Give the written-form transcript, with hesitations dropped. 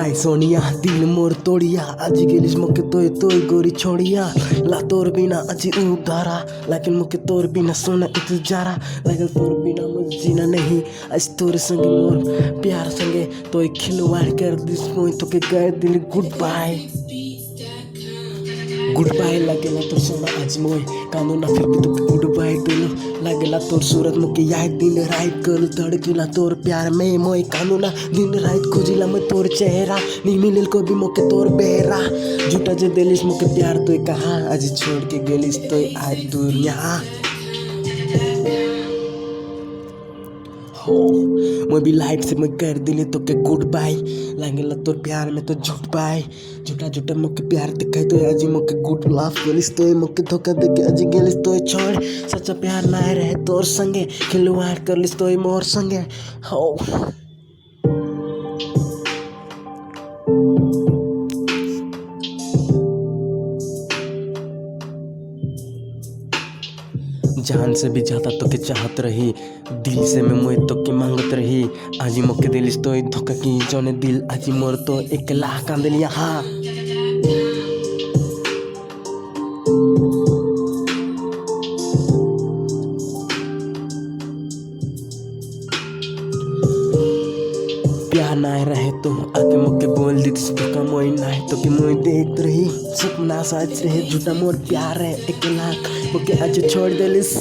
Bye Sonia दिल मोर तोड़िया आज गेलिस मोके तोय तोय गोरी छोड़िया ला तोर बिना अजी उधारा लेकिन मोके तोर बिना सोना इत जारा लगल तोर बिना मुझे जीना नहीं आज तोर संगे मोर प्यार संगे तोय खिलवाड़ कर दिस मोय तोके गए दिल गुड बाय लगेला तोर सोना आज मोय कानो ना फिर भी तोके गुड बाय बोलो लगेला तोर सूरत मोके याद दिन रात कर धड़केला तोर प्यार में मोय कानो ना दिन रात खोजिला मैं तोर चेहरा नहीं मिलल को भी मोके तोर बेरा झूठा जे दिलिस मोके प्यार तोय कहाँ आज छोड़ के गेलिस तोय आज दुनिया हो मैं भी लाइफ से मैं कर दिली तो के गुड बाय लागेला तोर प्यार में तो झूठ बाय झूठा झूठा मोके प्यार दिखाई तो आज मोके गुड लाफ गेलिस तो मोके धोखा दे के आज गेलिस तो छोड़ सच्चा प्यार ना रहे तोर संगे खिलवाड़ करलिस तो मोर संगे हो जान से भी ज्यादा तो के चाहत रही दिल से मैं मोए तो के मांगत रही आज मोके दिलिस तो धोखा की जोने दिल आज मोर तो 1,00,000 कांदलिया हाँ प्यार ना रहे तो आके मोके बोल दी धोखा मोई ना तो कि मोई देख रही सपना सच रहे झूठा मोर प्यार है 1,00,000 मोके आज छोड़ देलिस।